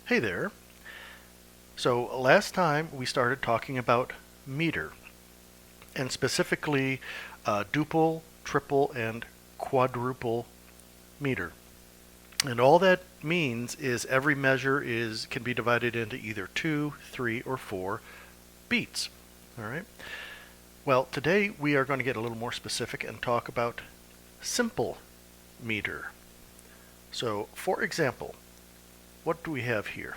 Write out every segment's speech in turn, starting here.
Hey there. So last time we started talking about meter, and specifically duple, triple, and quadruple meter. And all that means is every measure can be divided into either 2, 3, or 4 beats. All right. Well, today we are going to get a little more specific and talk about simple meter. So, for example, what do we have here?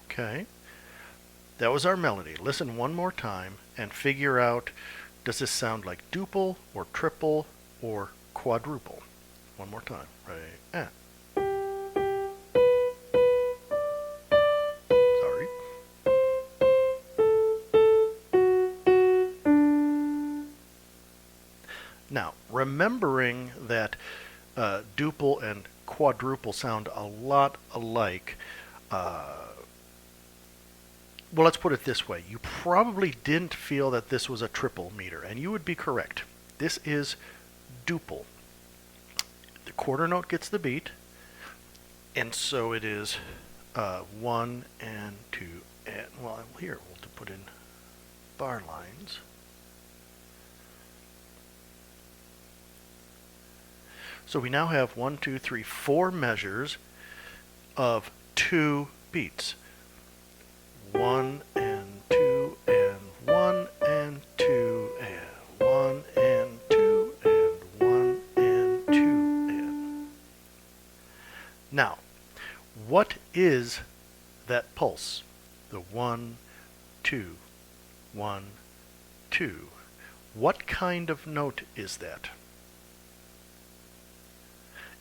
Okay, that was our melody. Listen one more time and figure out, does this sound like duple or triple or quadruple? One more time. Right. Sorry. Now, remembering that duple and quadruple sound a lot alike, well, let's put it this way. You probably didn't feel that this was a triple meter, and you would be correct. This is duple. The quarter note gets the beat, and so it is 1 and 2 and, well, here we'll put in bar lines. So we now have 1, 2, 3, 4 measures of 2 beats. 1 and 2 and 1 and 2 and 1 and 2 and 1 and 2 and. Now, what is that pulse? The 1, 2, 1, 2. What kind of note is that?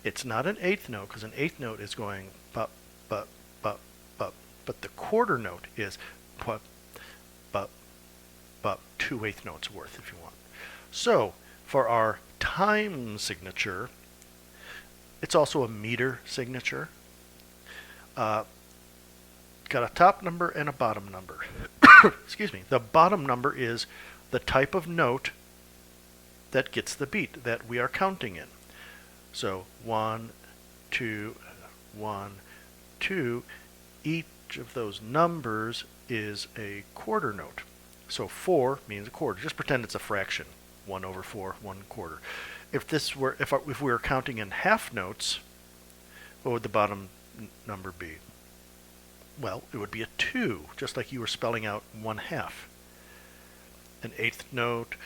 It's not an eighth note, because an eighth note is going bup, bup, bup, bup. But the quarter note is bup, bup, bup, 2/8 notes worth, if you want. So, for our time signature, it's also a meter signature. Got a top number and a bottom number. Excuse me. The bottom number is the type of note that gets the beat that we are counting in. So 1, 2, 1, 2. Each of those numbers is a quarter note. So 4 means a quarter. Just pretend it's a fraction. 1 over 4, 1 quarter. If we were counting in half notes, what would the bottom number be? Well, it would be a 2, just like you were spelling out 1/2. An eighth note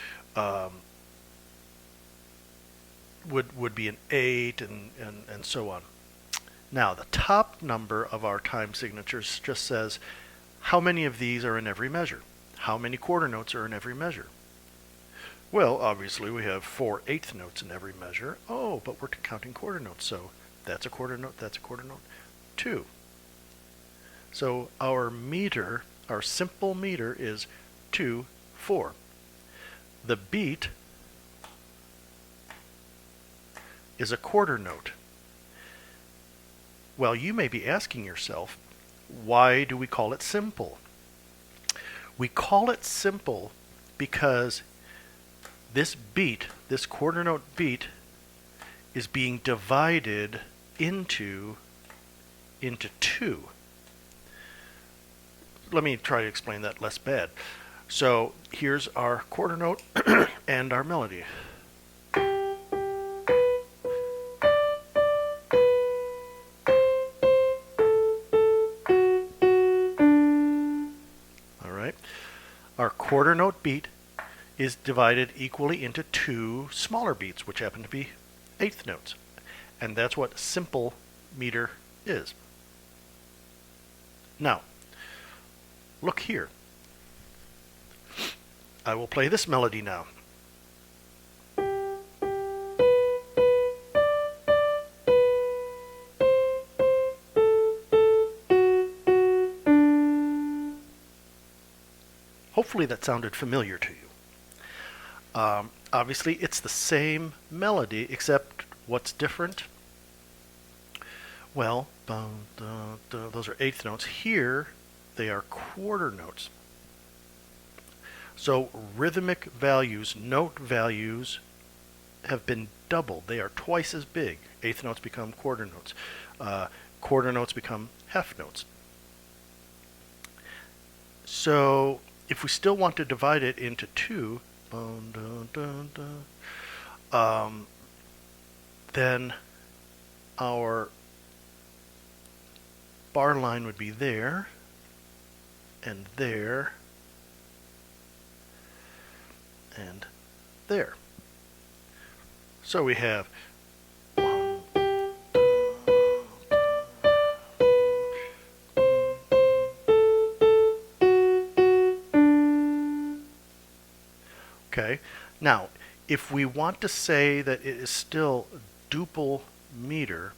would be an 8 and so on. Now, the top number of our time signatures just says how many of these are in every measure. How many quarter notes are in every measure? Well, obviously we have 4 eighth notes in every measure. Oh, but we're counting quarter notes, so that's a quarter note, that's a quarter note. 2. So our meter, our simple meter is 2, 4. The beat is a quarter note. Well, you may be asking yourself, why do we call it simple? We call it simple because this beat, this quarter note beat, is being divided into 2. Let me try to explain that less bad. So here's our quarter note and our melody. Our quarter note beat is divided equally into 2 smaller beats, which happen to be eighth notes. And that's what simple meter is. Now, look here. I will play this melody now. Hopefully that sounded familiar to you. Obviously, it's the same melody, except what's different? Well, those are eighth notes. Here, they are quarter notes. So rhythmic values, note values, have been doubled. They are twice as big. Eighth notes become quarter notes. Quarter notes become half notes. So if we still want to divide it into two, then our bar line would be there and there and there. So we have okay. Now, if we want to say that it is still duple meter,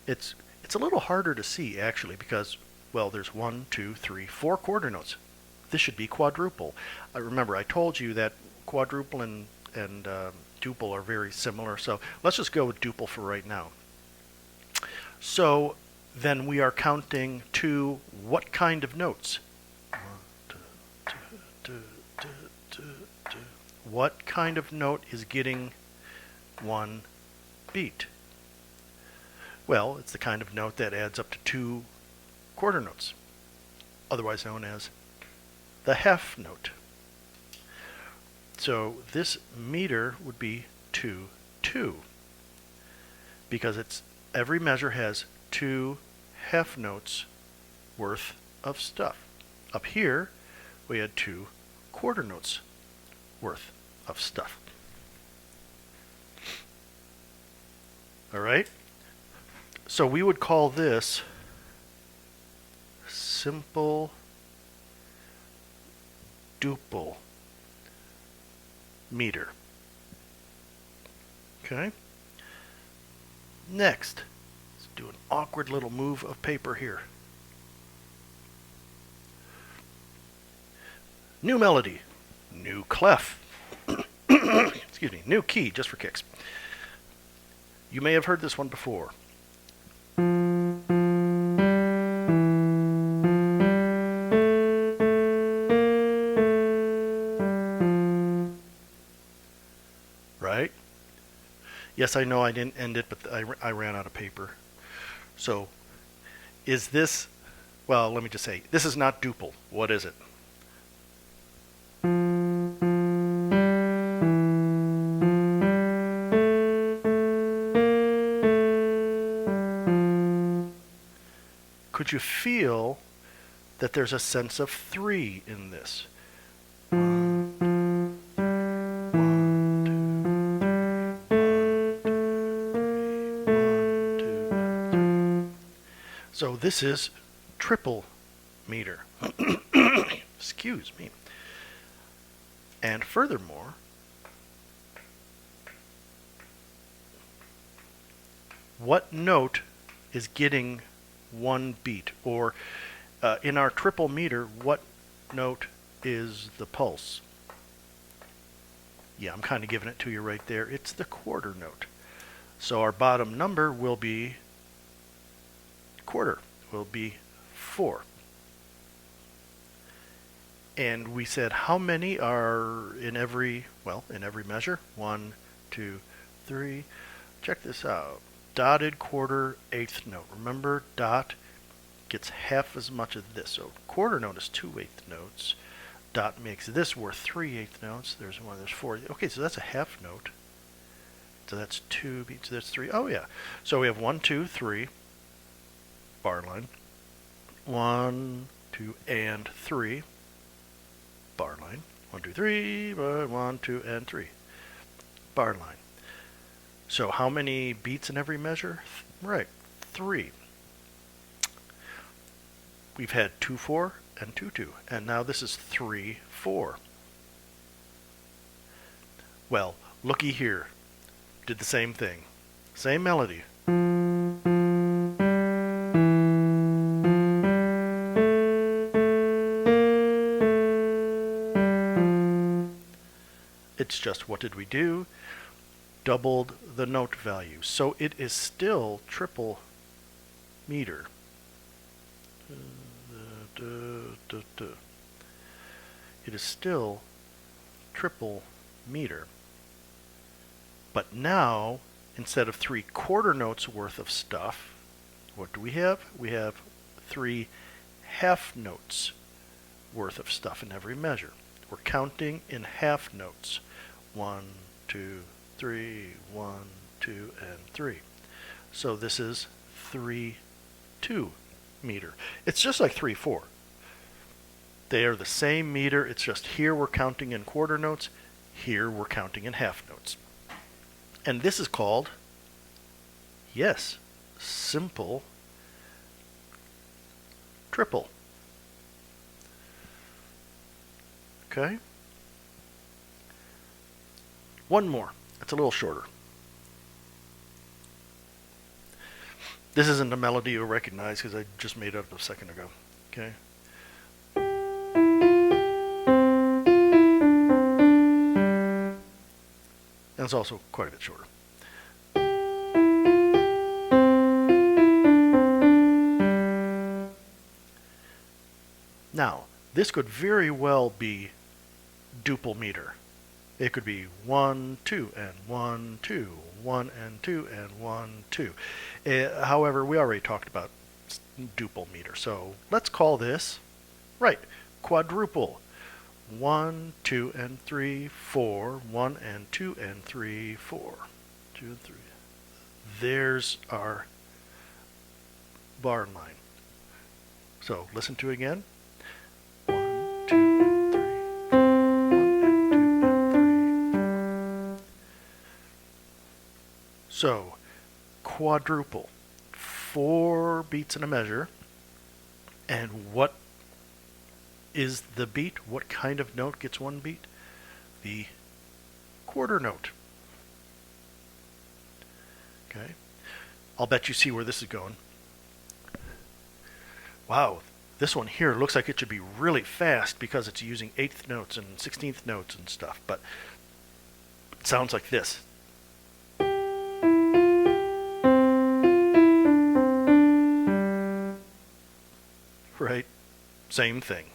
it's a little harder to see actually because, well, there's 1, 2, 3, 4 quarter notes. This should be quadruple. I remember I told you that quadruple and duple are very similar, so let's just go with duple for right now. So then we are counting to what kind of notes? What kind of note is getting one beat? Well, it's the kind of note that adds up to 2 quarter notes, otherwise known as the half note. So this meter would be 2, 2, because every measure has 2 half notes worth of stuff. Up here, we had 2 quarter notes worth of stuff. All right? So we would call this simple duple meter. Okay? Next, let's do an awkward little move of paper here. New melody, new clef. Excuse me, new key, just for kicks. You may have heard this one before. Right? Yes, I know I didn't end it, but I ran out of paper. So, is this, well, let me just say, this is not duple. What is it? Could you feel that there's a sense of 3 in this? 1, 2, 1, 2, 3. So this is triple meter. Excuse me. And furthermore, what note is getting 1 beat? Or in our triple meter, what note is the pulse? Yeah, I'm kind of giving it to you right there. It's the quarter note. So our bottom number will be quarter, will be 4. And we said how many are in every measure? 1, 2, 3. Check this out. Dotted quarter eighth note. Remember, dot gets half as much of this. So quarter note is 2 eighth notes. Dot makes this worth 3 eighth notes. There's 1, there's 4. Okay, so that's a half note. So that's 2 beats. So that's 3. Oh yeah. So we have 1, 2, 3. Bar line. 1, 2, and 3. Bar line. 1, 2, 3. 1, 2, and 3. Bar line. So how many beats in every measure? Right, 3. We've had 2, 4, and 2, 2. And now this is 3, 4. Well, looky here. Did the same thing. Same melody. It's just, what did we do? Doubled the note value. So it is still triple meter. it is still triple meter. But now, instead of 3/4 notes worth of stuff, what do we have? We have 3 half notes worth of stuff in every measure. We're counting in half notes. 1, 2, 3, 1, 2, and 3. So this is 3/2 meter. It's just like 3/4. They are the same meter, it's just here we're counting in quarter notes, here we're counting in half notes. And this is called, yes, simple triple. Okay? One more. It's a little shorter. This isn't a melody you'll recognize because I just made it up a second ago. Okay? And it's also quite a bit shorter. Now, this could very well be duple meter. It could be 1, 2, and 1, 2, 1 and 2, and 1, 2. However, we already talked about duple meter, so let's call this, right, quadruple. 1, 2, and 3, 4, 1 and 2 and 3, 4. 2 and 3. There's our bar line. So listen to it again. 1, 2, and 3, 4, 1 and 2 and 3, 4. So quadruple, 4 beats in a measure. And what is the beat? What kind of note gets 1 beat? The quarter note. Okay. I'll bet you see where this is going. Wow, this one here looks like it should be really fast because it's using 8th notes and 16th notes and stuff, but it sounds like this. Right? Same thing.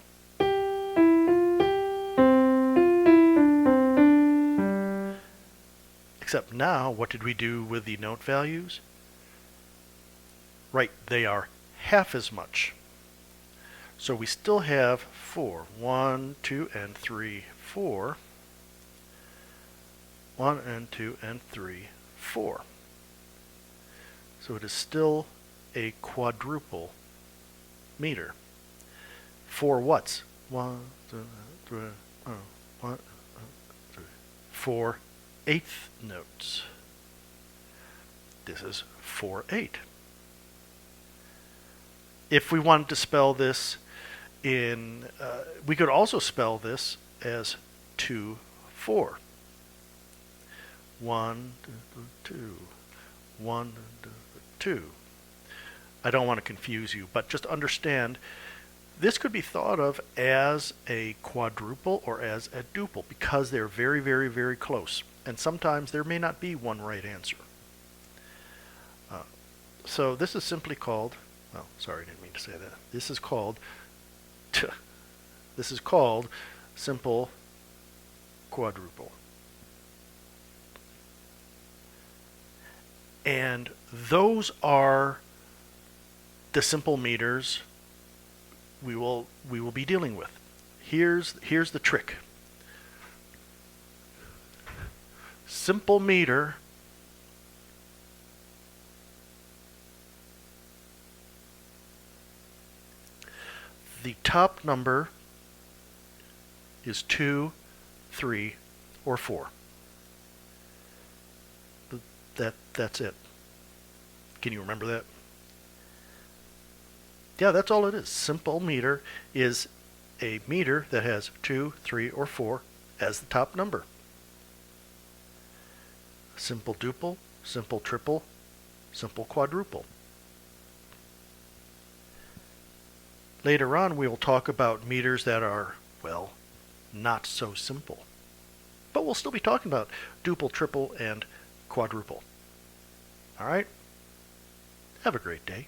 Except now, what did we do with the note values? Right, they are half as much. So we still have 4. 1, 2, and 3, 4. 1 and 2 and 3, 4. So it is still a quadruple meter. 4 what's? 1, 2, 3, 1, 2, 4 eighth notes. This is 4/8. If we wanted to spell this in, we could also spell this as 2/4. 1, 2, 1, 2. I don't want to confuse you, but just understand this could be thought of as a quadruple or as a duple because they're very, very, very close. And sometimes there may not be one right answer. So this is simply called, oh, sorry, I didn't mean to say that. This is called simple quadruple. And those are the simple meters we will be dealing with. Here's the trick. Simple meter the top number is 2, 3, or 4. That's it. Can you remember that? Yeah, that's all it is. Simple meter is a meter that has 2, 3, or 4 as the top number. Simple duple, simple triple, simple quadruple. Later on, we will talk about meters that are, well, not so simple. But we'll still be talking about duple, triple, and quadruple. All right? Have a great day.